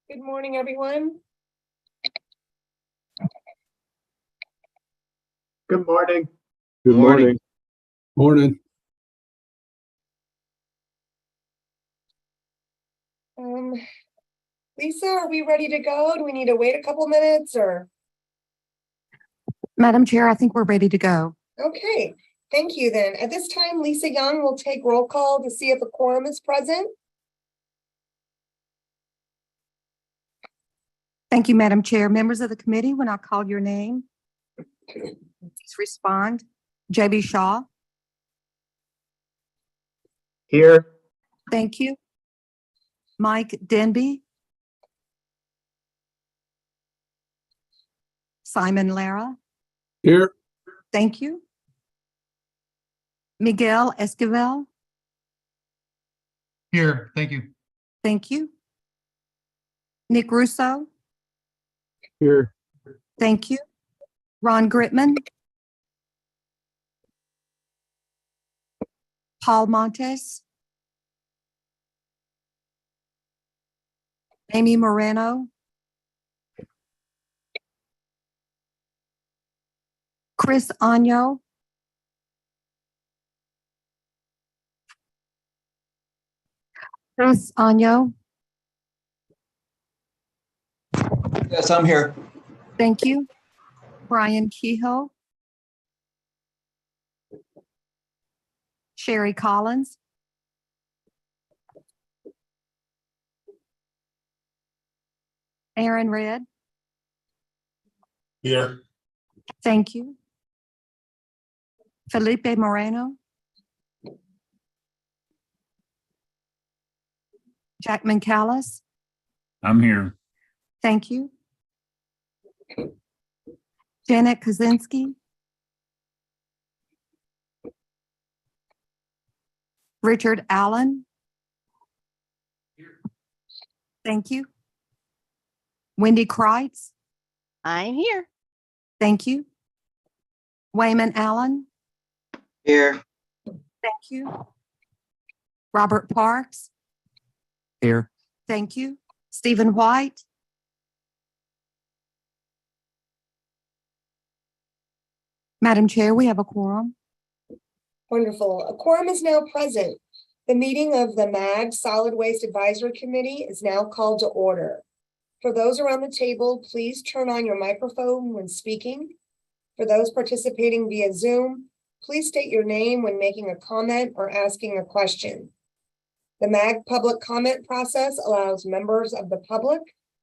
Good morning, everyone. Good morning. Good morning. Morning. Lisa, are we ready to go? Do we need to wait a couple minutes or? Madam Chair, I think we're ready to go. Okay, thank you then. At this time, Lisa Young will take roll call to see if a quorum is present. Thank you, Madam Chair. Members of the committee, when I call your name, please respond. J.B. Shaw. Here. Thank you. Mike Denby. Simon Lara. Here. Thank you. Miguel Esquivel. Here, thank you. Thank you. Nick Russo. Here. Thank you. Ron Gritman. Paul Montes. Amy Moreno. Chris Agno. Chris Agno. Yes, I'm here. Thank you. Brian Kehoe. Sherry Collins. Aaron Red. Here. Thank you. Felipe Moreno. Jack Callis. I'm here. Thank you. Janet Kaczynski. Richard Allen. Thank you. Wendy Kreitz. I'm here. Thank you. Wayman Allen. Here. Thank you. Robert Parks. Here. Thank you. Stephen White. Madam Chair, we have a quorum. Wonderful. A quorum is now present. The meeting of the MAG Solid Waste Advisory Committee is now called to order. For those around the table, please turn on your microphone when speaking. For those participating via Zoom, please state your name when making a comment or asking a question. The MAG public comment process allows members of the public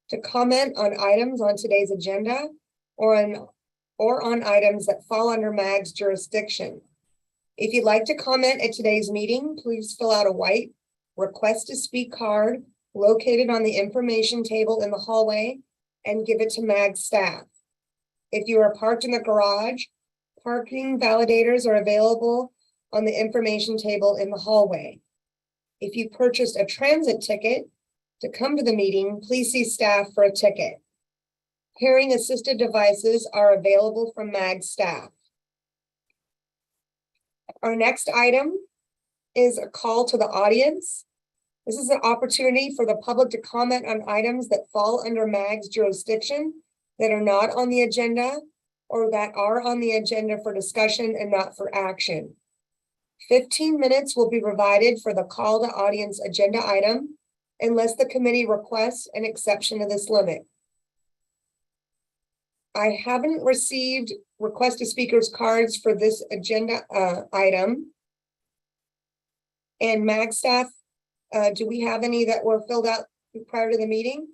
to comment on items on today's agenda or on items that fall under MAG's jurisdiction. If you'd like to comment at today's meeting, please fill out a white request to speak card located on the information table in the hallway and give it to MAG staff. If you are parked in the garage, parking validators are available on the information table in the hallway. If you purchased a transit ticket to come to the meeting, please see staff for a ticket. Hearing assisted devices are available from MAG staff. Our next item is a call to the audience. This is an opportunity for the public to comment on items that fall under MAG's jurisdiction that are not on the agenda or that are on the agenda for discussion and not for action. 15 minutes will be provided for the call to audience agenda item unless the committee requests an exception to this limit. I haven't received requested speakers cards for this agenda item. And MAG staff, do we have any that were filled out prior to the meeting?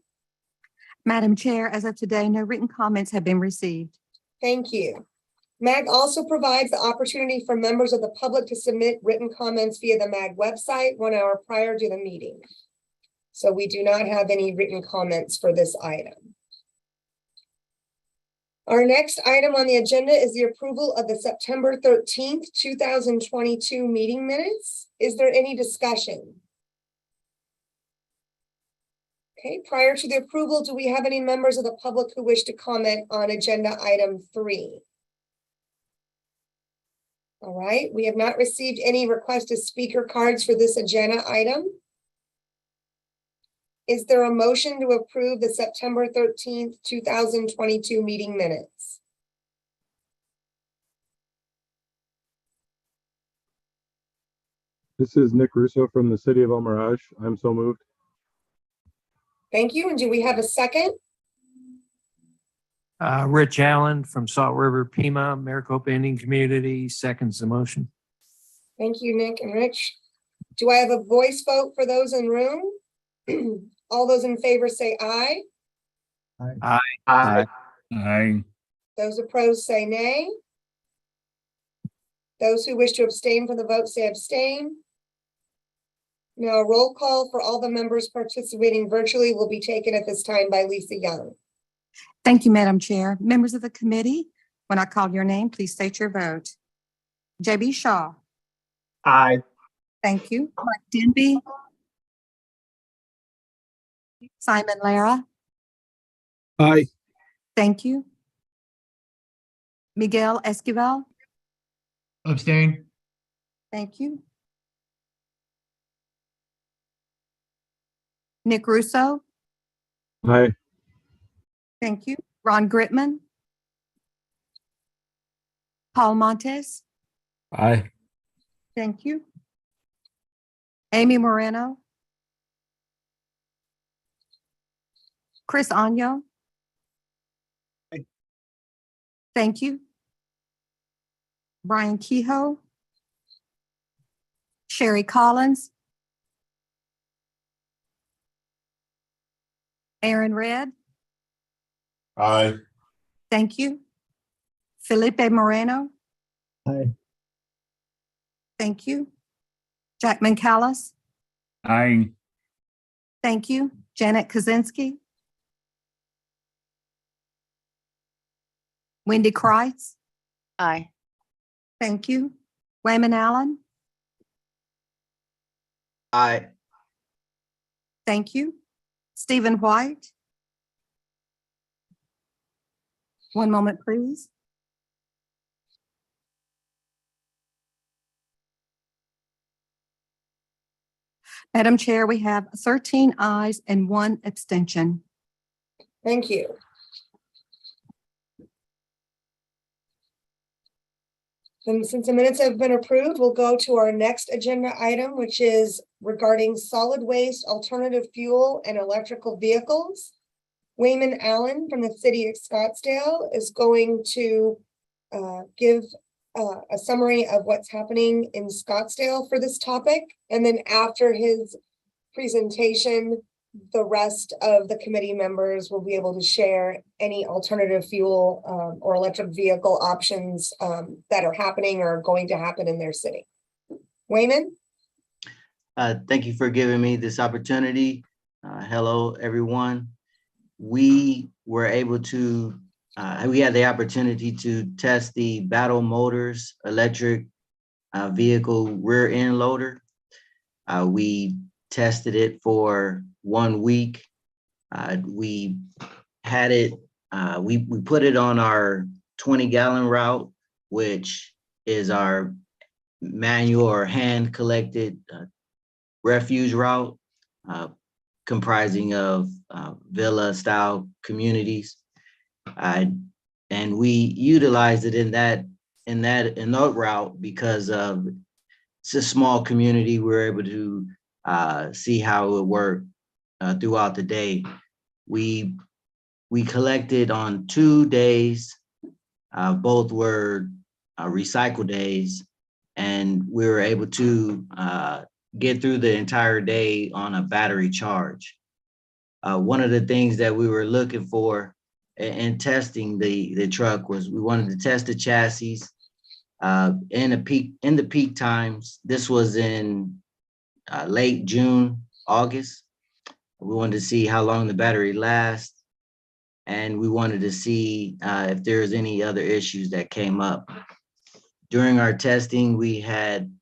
Madam Chair, as of today, no written comments have been received. Thank you. MAG also provides the opportunity for members of the public to submit written comments via the MAG website 1 hour prior to the meeting. So we do not have any written comments for this item. Our next item on the agenda is the approval of the September 13th, 2022 meeting minutes. Is there any discussion? Okay, prior to the approval, do we have any members of the public who wish to comment on agenda item 3? All right, we have not received any requested speaker cards for this agenda item. Is there a motion to approve the September 13th, 2022 meeting minutes? This is Nick Russo from the city of El Mirage. I'm so moved. Thank you. And do we have a second? Rich Allen from Salt River Pima, Maricopa Indian Community, seconds the motion. Thank you, Nick and Rich. Do I have a voice vote for those in room? All those in favor say aye. Aye. Aye. Those opposed say nay. Those who wish to abstain from the vote say abstain. Now a roll call for all the members participating virtually will be taken at this time by Lisa Young. Thank you, Madam Chair. Members of the committee, when I call your name, please state your vote. JB Shaw. Aye. Thank you. Mike Denby. Simon Lara. Aye. Thank you. Miguel Esquivel. Abstain. Thank you. Nick Russo. Aye. Thank you. Ron Gritman. Paul Montes. Aye. Thank you. Amy Moreno. Chris Anyo. Aye. Thank you. Brian Kehoe. Sherry Collins. Aaron Red. Aye. Thank you. Felipe Moreno. Aye. Thank you. Jackman Callis. Aye. Thank you. Janet Kaczynski. Wendy Kreitz. Aye. Thank you. Wayman Allen. Aye. Thank you. Stephen White. One moment, please. Madam Chair, we have 13 ayes and 1 abstention. Thank you. And since the minutes have been approved, we'll go to our next agenda item, which is regarding solid waste, alternative fuel, and electrical vehicles. Wayman Allen from the city of Scottsdale is going to give a summary of what's happening in Scottsdale for this topic. And then after his presentation, the rest of the committee members will be able to share any alternative fuel or electric vehicle options that are happening or going to happen in their city. Wayman? Thank you for giving me this opportunity. Hello, everyone. We were able to, we had the opportunity to test the Battle Motors electric vehicle rear end loader. We tested it for 1 week. We had it, we put it on our 20-gallon route, which is our manual or hand collected refuge route, comprising of villa style communities. And we utilized it in that route because of it's a small community. We were able to see how it would work throughout the day. We collected on 2 days. Both were recycle days, and we were able to get through the entire day on a battery charge. One of the things that we were looking for in testing the truck was we wanted to test the chassis in the peak times. This was in late June, August. We wanted to see how long the battery lasts, and we wanted to see if there was any other issues that came up. During our testing, we had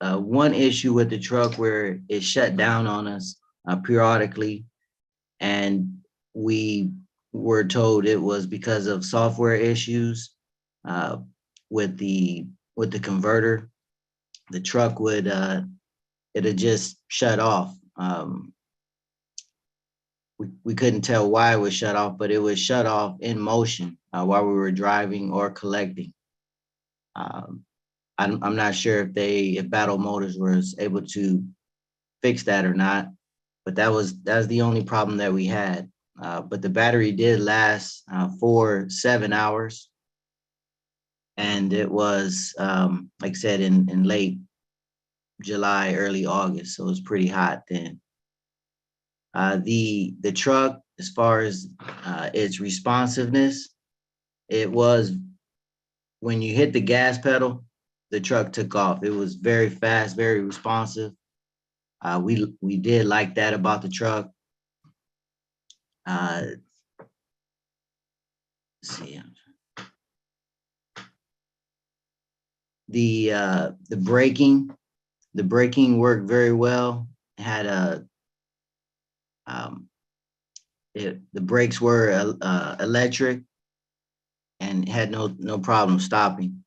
one issue with the truck where it shut down on us periodically, and we were told it was because of software issues with the converter. The truck would it'd just shut off. we couldn't tell why it was shut off, but it was shut off in motion while we were driving or collecting. I'm not sure if Battle Motors was able to fix that or not, but that was the only problem that we had. But the battery did last for 7 hours, and it was like I said in late July, early August, so it was pretty hot then. The truck, as far as its responsiveness, it was when you hit the gas pedal, the truck took off. It was very fast, very responsive. We did like that about the truck. Let's see. The braking worked very well. It had the brakes were electric and had no problem stopping.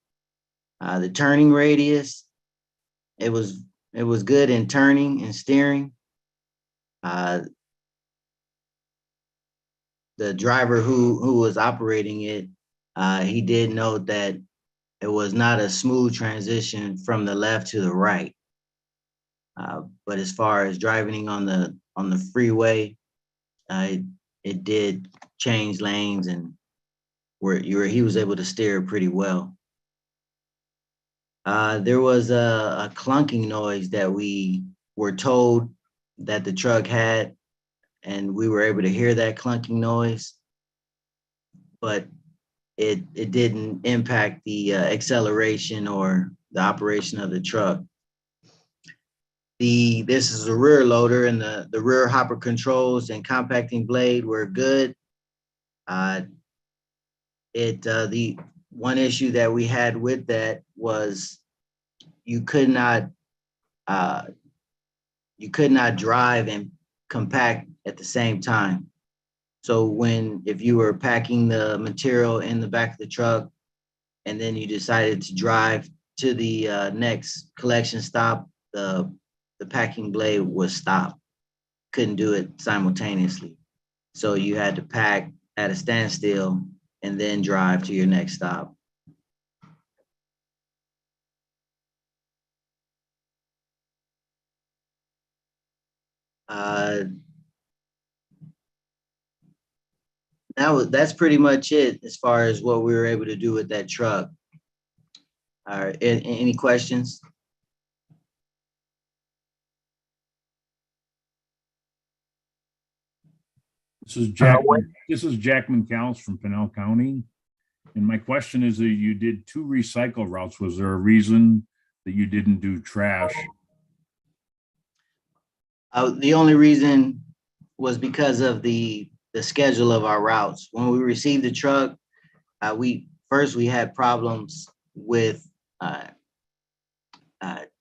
The turning radius, it was good in turning and steering. The driver who was operating it, he did note that it was not a smooth transition from the left to the right. But as far as driving on the freeway, it did change lanes and he was able to steer pretty well. There was a clunking noise that we were told that the truck had, and we were able to hear that clunking noise, but it didn't impact the acceleration or the operation of the truck. This is a rear loader, and the rear hopper controls and compacting blade were good. The one issue that we had with that was you could not drive and compact at the same time. So if you were packing the material in the back of the truck and then you decided to drive to the next collection stop, the packing blade would stop. Couldn't do it simultaneously. So you had to pack at a standstill and then drive to your next stop. That's pretty much it as far as what we were able to do with that truck. All right, any questions? This is Jack McCallis from Pinell County. And my question is that you did 2 recycle routes. Was there a reason that you didn't do trash? The only reason was because of the schedule of our routes. When we received the truck, we had problems with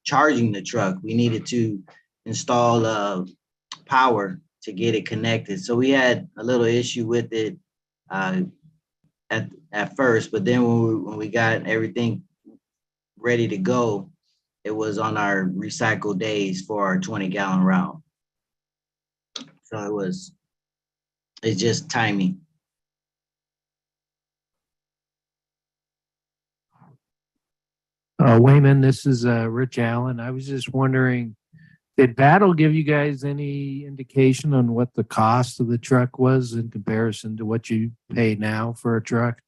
charging the truck. We needed to install power to get it connected. So we had a little issue with it at first, but then when we got everything ready to go, it was on our recycle days for our 20-gallon route. So it's just timing. Wayman, this is Rich Allen. I was just wondering, did Battle give you guys any indication on what the cost of the truck was in comparison to what you pay now for a truck?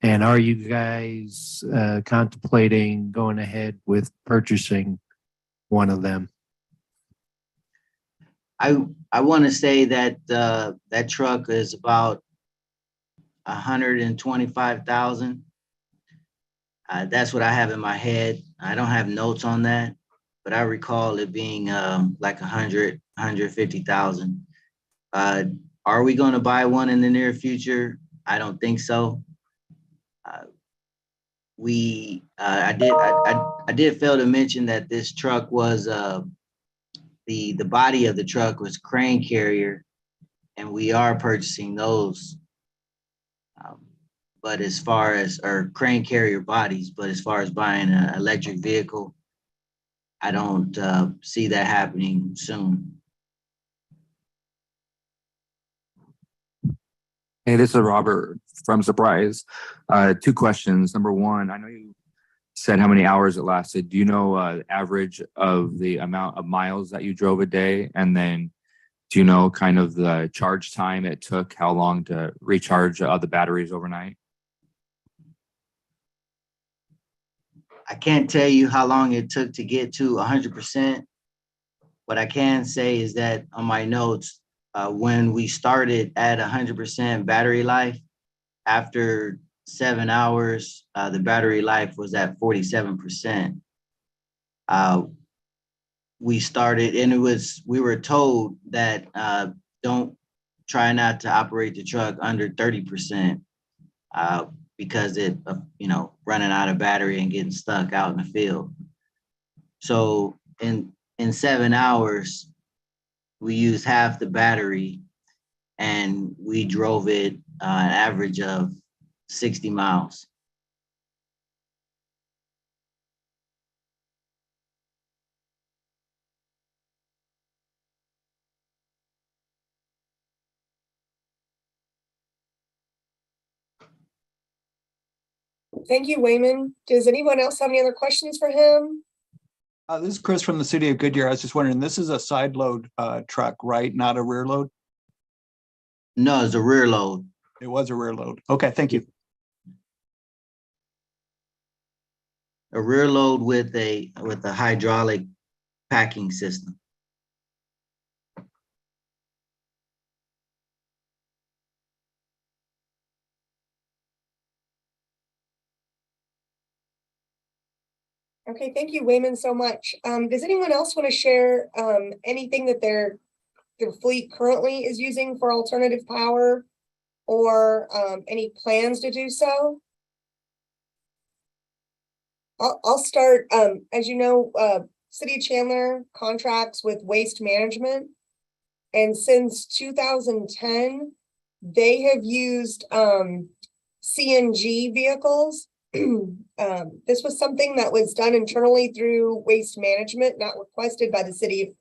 And are you guys contemplating going ahead with purchasing one of them? I want to say that that truck is about $125,000. That's what I have in my head. I don't have notes on that, but I recall it being like 150,000. Are we going to buy one in the near future? I don't think so. I did fail to mention that this truck was the body of the truck was crane carrier, and we are purchasing those. But as far as crane carrier bodies, but as far as buying an electric vehicle, I don't see that happening soon. Hey, this is Robert from Surprise. Two questions. Number one, I know you said how many hours it lasted. Do you know average of the amount of miles that you drove a day? And then do you know kind of the charge time it took, how long to recharge the batteries overnight? I can't tell you how long it took to get to 100%. What I can say is that on my notes, when we started at 100% battery life, after 7 hours, the battery life was at 47%. We started, and we were told that don't try not to operate the truck under 30%. Because running out of battery and getting stuck out in the field. So in 7 hours, we used half the battery and we drove it an average of 60 miles. Thank you, Wayman. Does anyone else have any other questions for him? This is Chris from the city of Goodyear. I was just wondering, this is a side load truck, right? Not a rear load? No, it's a rear load. It was a rear load. Okay, thank you. A rear load with a hydraulic packing system. Okay, thank you, Wayman, so much. Does anyone else want to share anything that their fleet currently is using for alternative power, or any plans to do so? I'll start. As you know, City of Chandler contracts with Waste Management, and since 2010, they have used CNG vehicles. This was something that was done internally through Waste Management, not requested by the City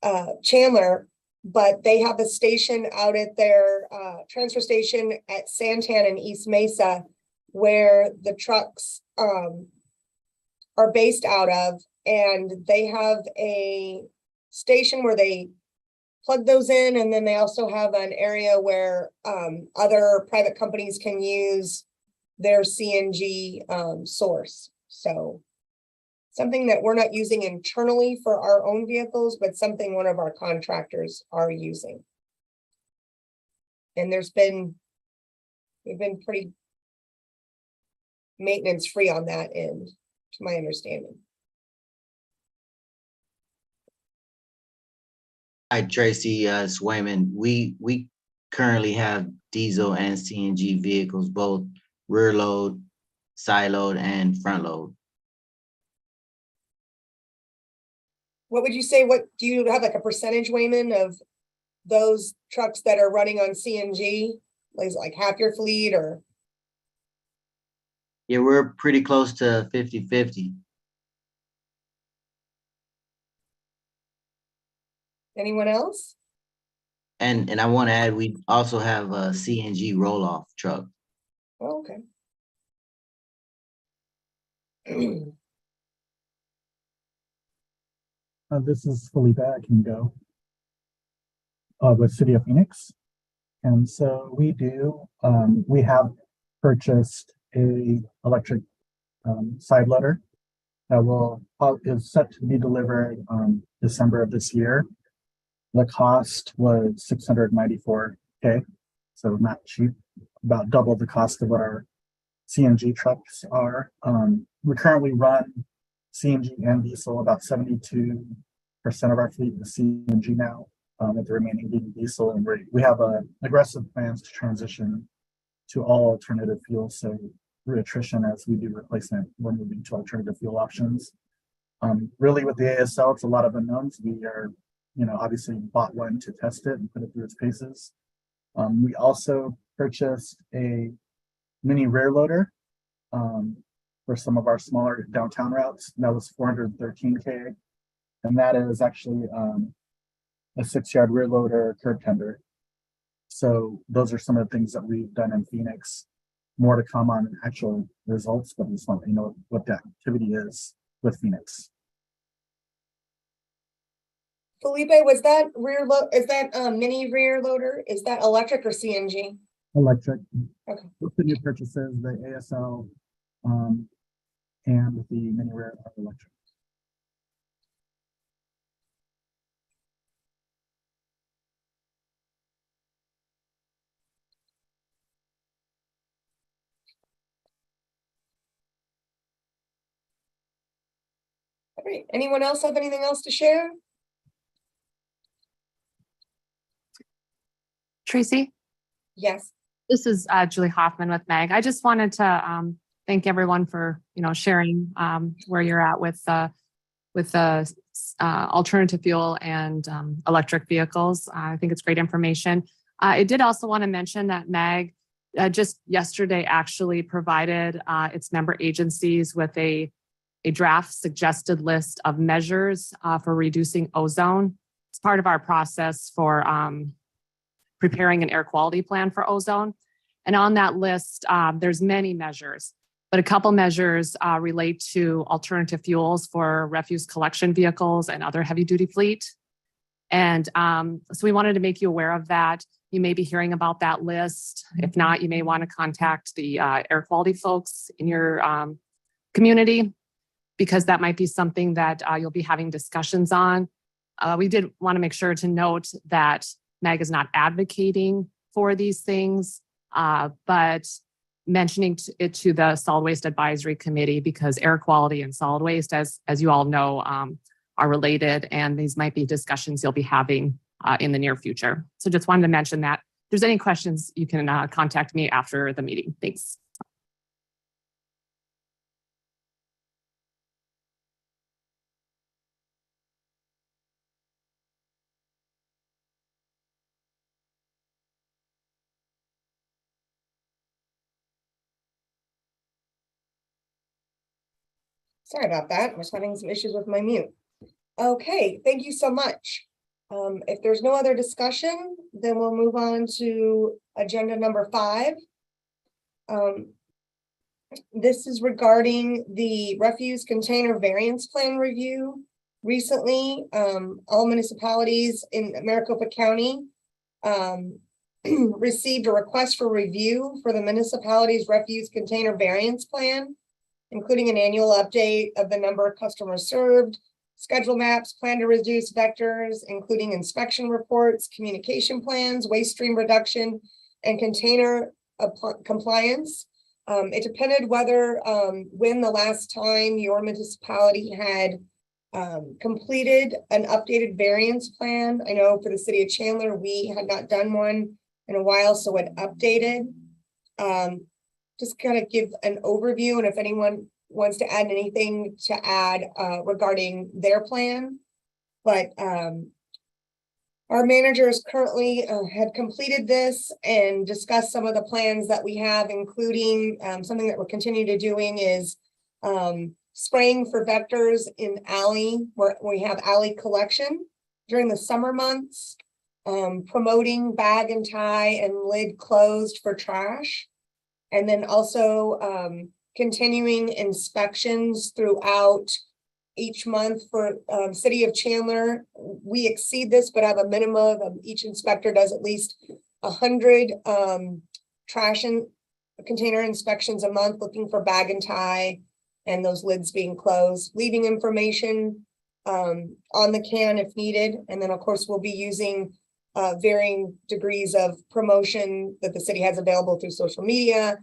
of Chandler, but they have a station out at their transfer station at Santan and East Mesa, where the trucks are based out of, and they have a station where they plug those in, and then they also have an area where other private companies can use their CNG source. So something that we're not using internally for our own vehicles, but something one of our contractors are using. And we've been pretty maintenance free on that end, to my understanding. Hi, Tracy, Swayman. We currently have diesel and CNG vehicles, both rear load, side load, and front load. What would you say? What do you have, like a percentage, Wayman, of those trucks that are running on CNG? Like half your fleet, or? Yeah, we're pretty close to 50-50. Anyone else? And I want to add, we also have a CNG roll-off truck. Oh, okay. This is Felipe. I can go with City of Phoenix. And so we have purchased a electric side loader that is set to be delivered December of this year. The cost was $694K, so not cheap, about double the cost of what our CNG trucks are. We currently run CNG and diesel. About 72% of our fleet is CNG now, with the remaining being diesel. And we have aggressive plans to transition to all alternative fuels. So through attrition, as we do replacement, we're moving to alternative fuel options. Really with the ASL, it's a lot of unknowns. We are, obviously bought one to test it and put it through its paces. We also purchased a mini rear loader for some of our smaller downtown routes. That was $413K. And that is actually a 6-yard rear loader curb tender. So those are some of the things that we've done in Phoenix. More to come on actual results, but I just want to know what the activity is with Phoenix. Felipe, was that is that mini rear loader? Is that electric or CNG? Electric. Okay. With the new purchases, the ASL and the mini rear are electric. All right. Anyone else have anything else to share? Tracy, Yes. this is Julie Hoffman with Meg. I just wanted to thank everyone for sharing where you're at with alternative fuel and electric vehicles. I think it's great information. I did also want to mention that Meg just yesterday actually provided its member agencies with a draft suggested list of measures for reducing ozone. It's part of our process for preparing an air quality plan for ozone. And on that list, there's many measures, but a couple measures relate to alternative fuels for refuse collection vehicles and other heavy duty fleet. And so we wanted to make you aware of that. You may be hearing about that list. If not, you may want to contact the air quality folks in your community, because that might be something that you'll be having discussions on. We did want to make sure to note that MEG is not advocating for these things, but mentioning it to the Solid Waste Advisory Committee, because air quality and solid waste, as you all know, are related, and these might be discussions you'll be having in the near future. So just wanted to mention that. If there's any questions, you can contact me after the meeting. Thanks. Sorry about that. I was having some issues with my mute. Okay, thank you so much. If there's no other discussion, then we'll move on to agenda number 5. This is regarding the refuse container variance plan review. Recently, all municipalities in Maricopa County received a request for review for the municipality's refuse container variance plan, including an annual update of the number of customers served, schedule maps, plan to reduce vectors, including inspection reports, communication plans, waste stream reduction, and container compliance. It depended whether when the last time your municipality had completed an updated variance plan. I know for the city of Chandler, we had not done one in a while, so it updated. Just kind of give an overview, and if anyone wants to add anything to add regarding their plan. But our managers currently had completed this and discussed some of the plans that we have, including something that we're continuing to doing is spraying for vectors in alley, where we have alley collection during the summer months, promoting bag and tie and lid closed for trash. And then also continuing inspections throughout each month for city of Chandler. We exceed this, but have a minimum of each inspector does at least 100 trash and container inspections a month, looking for bag and tie and those lids being closed, leaving information on the can if needed. And then of course we'll be using varying degrees of promotion that the city has available through social media,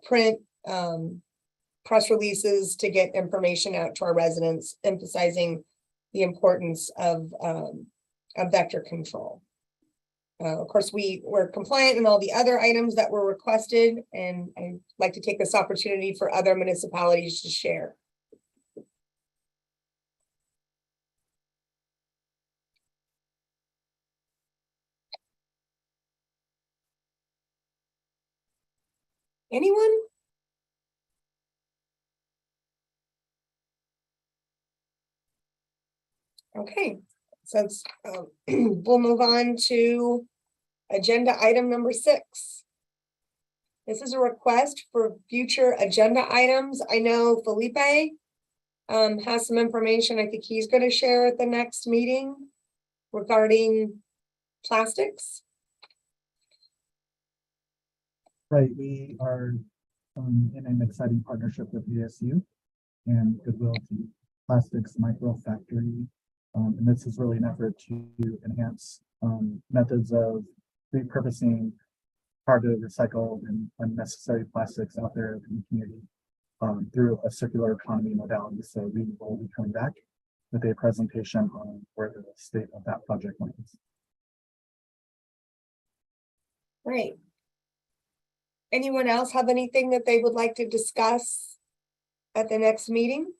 print, press releases to get information out to our residents, emphasizing the importance of vector control. Of course, we're compliant in all the other items that were requested, and I'd like to take this opportunity for other municipalities to share. Anyone? Okay, so we'll move on to Agenda item number 6. This is a request for future agenda items. I know Felipe has some information I think he's going to share at the next meeting regarding plastics. Right, we are in an exciting partnership with ASU and Goodwill to Plastics Micro Factory. And this is really an effort to enhance methods of repurposing hard to recycle and unnecessary plastics out there in the community through a circular economy modality. So we will be coming back with a presentation on where the state of that project lies. Great. Anyone else have anything that they would like to discuss at the next meeting?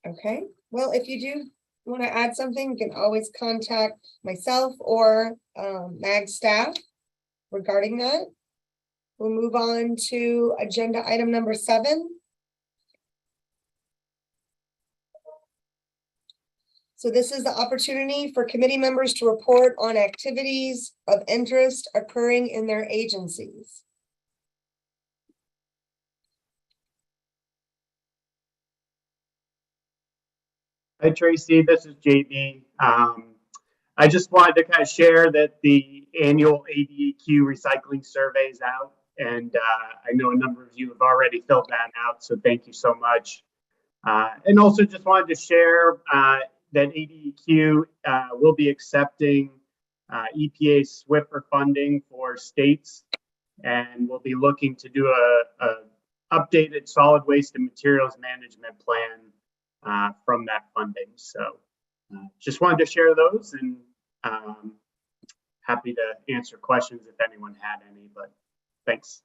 Okay, well, if you do want to add something, you can always contact myself or MAG staff regarding that. We'll move on to agenda item number 7. So this is the opportunity for committee members to report on activities of interest occurring in their agencies. Hi, Tracy. This is JB. I just wanted to kind of share that the annual ADEQ recycling survey is out, and I know a number of you have already filled that out, so thank you so much. And also just wanted to share that ADEQ will be accepting EPA SWIFR funding for states, and we'll be looking to do a updated solid waste and materials management plan from that funding. So just wanted to share those, and happy to answer questions if anyone had any, but thanks.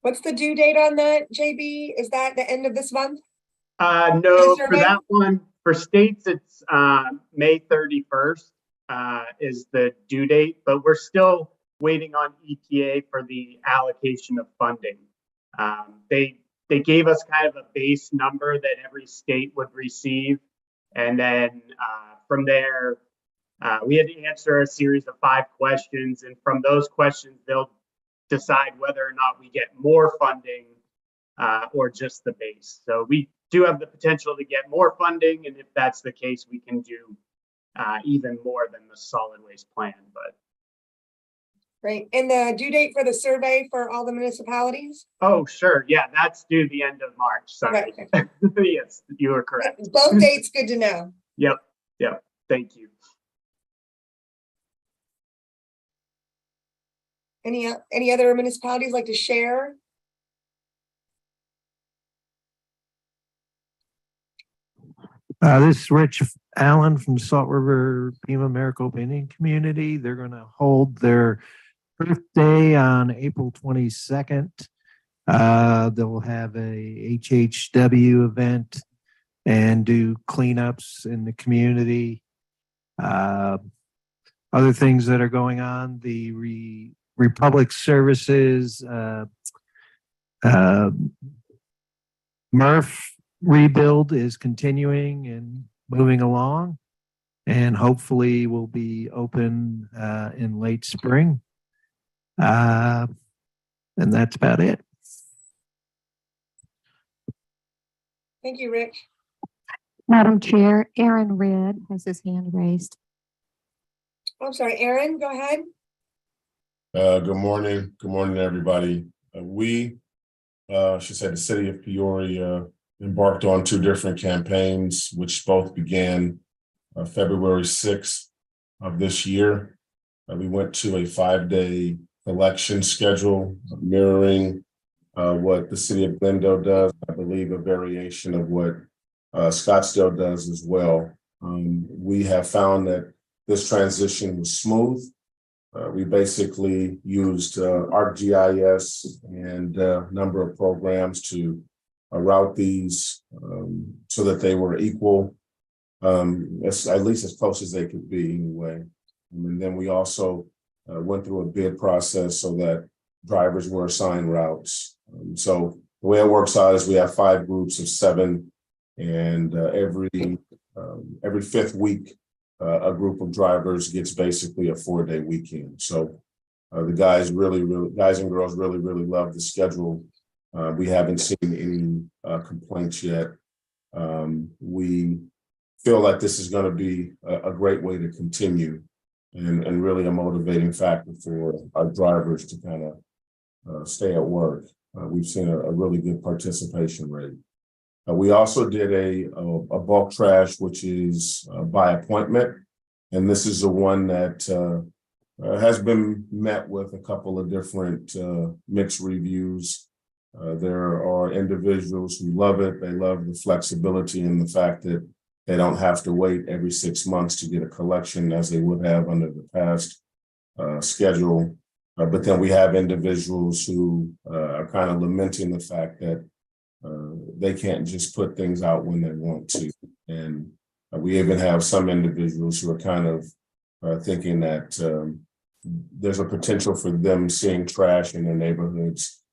What's the due date on that, JB? Is that the end of this month? No, for that one, for states, it's May 31st is the due date, but we're still waiting on EPA for the allocation of funding. They gave us kind of a base number that every state would receive. And then from there, we had to answer a series of 5 questions. And from those questions, they'll decide whether or not we get more funding or just the base. So we do have the potential to get more funding. And if that's the case, we can do even more than the solid waste plan. But Great. And the due date for the survey for all the municipalities? oh, sure. Yeah, that's due the end of March. Sorry. Okay. Yes, you are correct. Both dates, good to know. Yep. Thank you. Any other municipalities like to share? This is Rich Allen from Salt River Pima Maricopa Indian Community. They're going to hold their birthday on April 22nd. They'll have a HHW event and do cleanups in the community. Other things that are going on, the Republic Services MRF rebuild is continuing and moving along, and hopefully will be open in late spring. And that's about it. Thank you, Rick. Madam Chair, Aaron Red has his hand raised. I'm sorry, Aaron, go ahead. Good morning. Good morning, everybody. She said the city of Peoria embarked on 2 different campaigns, which both began February 6th of this year. We went to a 5-day election schedule mirroring what the city of Glendale does. I believe a variation of what Scottsdale does as well. We have found that this transition was smooth. We basically used ArcGIS and a number of programs to route these so that they were equal, at least as close as they could be anyway. And then we also went through a bid process so that drivers were assigned routes. So the way it works out is we have 5 groups of 7, and every 5th week, a group of drivers gets basically a 4-day weekend. So the guys and girls really love the schedule. We haven't seen any complaints yet. We feel like this is going to be a great way to continue, and really a motivating factor for our drivers to kind of stay at work. We've seen a really good participation rate. We also did a bulk trash, which is by appointment. And this is the one that has been met with a couple of different mixed reviews. There are individuals who love it. They love the flexibility and the fact that they don't have to wait every 6 months to get a collection as they would have under the past schedule. But then we have individuals who are kind of lamenting the fact that they can't just put things out when they want to. And we even have some individuals who are kind of thinking that there's a potential for them seeing trash in their neighborhoods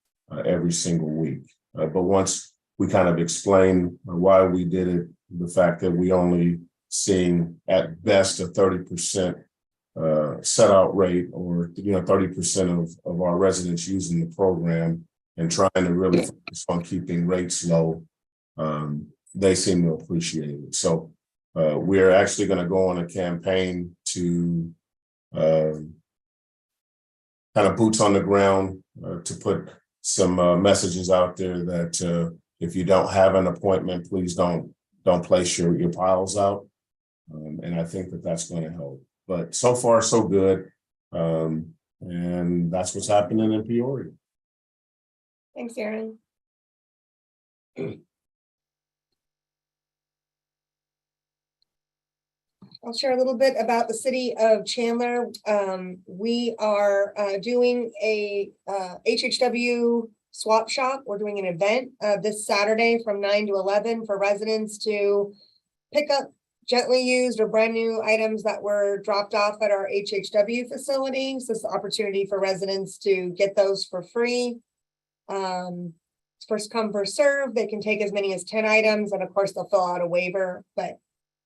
every single week. But once we kind of explain why we did it, the fact that we only seeing at best a 30% set out rate, or 30% of our residents using the program, and trying to really focus on keeping rates low, they seem to appreciate it. So we're actually going to go on a campaign to kind of boots on the ground to put some messages out there that if you don't have an appointment, please don't place your piles out. And I think that that's going to help. But so far, so good. And that's what's happening in Peoria. Thanks, Aaron. I'll share a little bit about the city of Chandler. We are doing a HHW swap shop. We're doing an event this Saturday from 9 to 11 for residents to pick up gently used or brand new items that were dropped off at our HHW facility. So it's an opportunity for residents to get those for free. It's first come, first serve. They can take as many as 10 items, and of course they'll fill out a waiver, but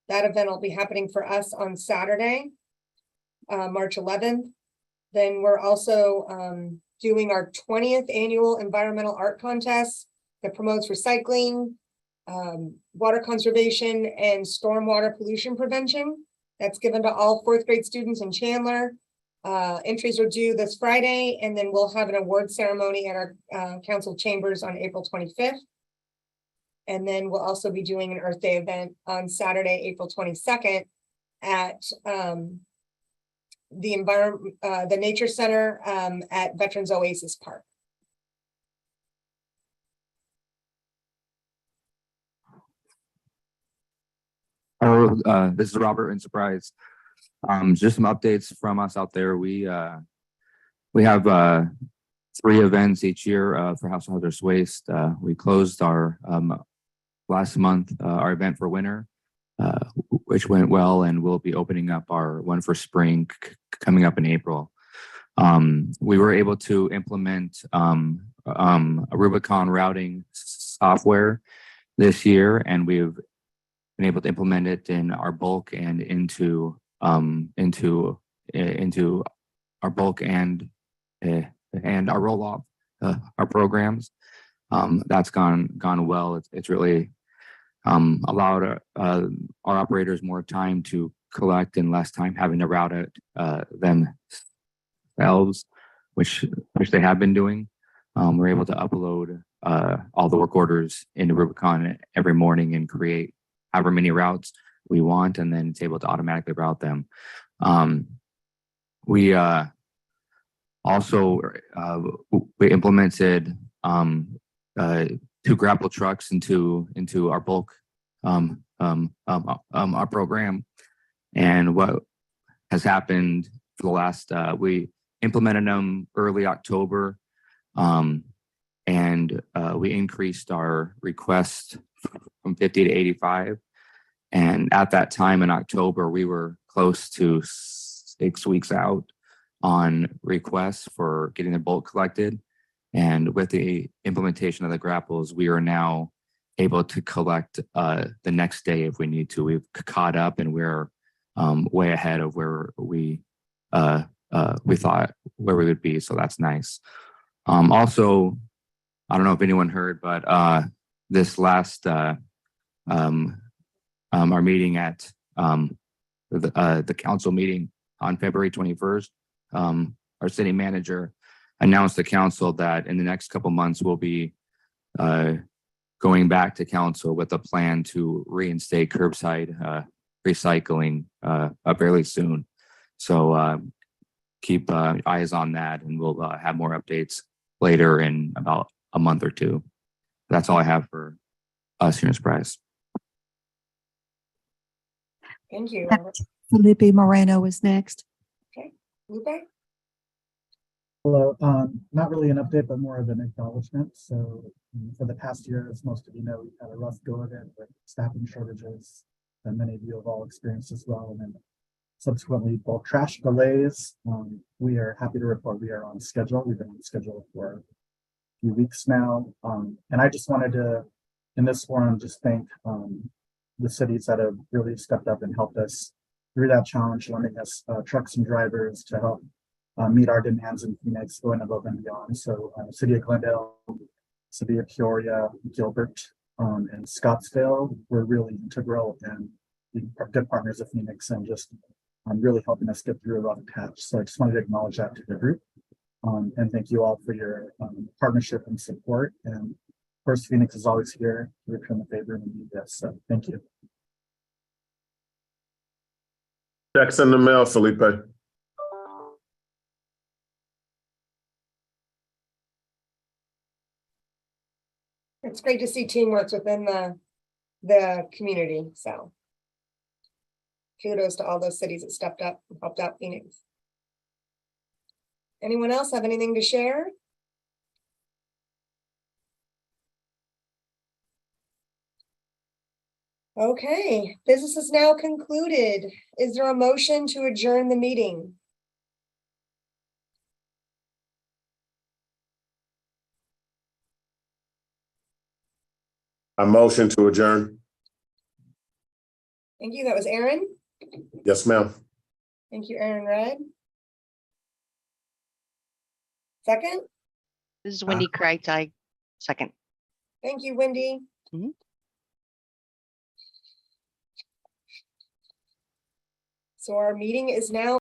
that event will be happening for us on Saturday, March 11th. Then we're also doing our 20th annual environmental art contest that promotes recycling, water conservation, and stormwater pollution prevention. That's given to all 4th grade students in Chandler. Entries are due this Friday, and then we'll have an award ceremony at our council chambers on April 25th. And then we'll also be doing an Earth Day event on Saturday, April 22nd at the Nature Center at Veterans Oasis Park. This is Robert in Surprise. Just some updates from us out there. We have 3 events each year for House of Hazardous Waste. We closed our last month our event for winter, which went well, and we'll be opening up our one for spring coming up in April. We were able to implement a Rubicon routing software this year, and we've been able to implement it in our bulk and into our bulk and our roll-off our programs. That's gone well. It's really allowed our operators more time to collect and less time having to route it themselves, which they have been doing. We're able to upload all the work orders into Rubicon every morning and create however many routes we want, and then it's able to automatically route them. We also we implemented 2 grapple trucks into our bulk our program. And what has happened for the last we implemented them early October, and we increased our request from 50 to 85. And at that time in October, we were close to 6 weeks out on requests for getting the bulk collected. And with the implementation of the grapples, we are now able to collect the next day if we need to. We've caught up and we're way ahead of where we thought where we would be. So that's nice. Also, I don't know if anyone heard, but this last our meeting at the council meeting on February 21st, our city manager announced to council that in the next couple months we'll be going back to council with a plan to reinstate curbside recycling fairly soon. So keep eyes on that, and we'll have more updates later in about a month or two. That's all I have for us here in Surprise. Thank you. Felipe Moreno is next. Okay, Lupe? Hello, not really an update, but more of an acknowledgement. So for the past year, as most of you know, we've had a rough go of it with staffing shortages that many of you have all experienced as well. And then subsequently bulk trash delays. We are happy to report we are on schedule. We've been on schedule for a few weeks now. And I just wanted to, in this forum, just thank the cities that have really stepped up and helped us through that challenge, lending us trucks and drivers to help meet our demands in Phoenix, going above and beyond. So City of Glendale, City of Peoria, Gilbert, and Scottsdale were really integral and being good partners of Phoenix and just really helping us get through a rough patch. So I just wanted to acknowledge that to the group. And thank you all for your partnership and support. And of course, Phoenix is always here to return the favor and need this. So thank you. Checks in the mail, Felipe. It's great to see teamwork within the community. So kudos to all those cities that stepped up and helped out Phoenix. Anyone else have anything to share? Okay, business is now concluded. Is there a motion to adjourn the meeting? A motion to adjourn. Thank you. That was Aaron. Yes, ma'am. Thank you, Aaron Red. Second? This is Wendy Kreitz. I second. Thank you, Wendy. So our meeting is now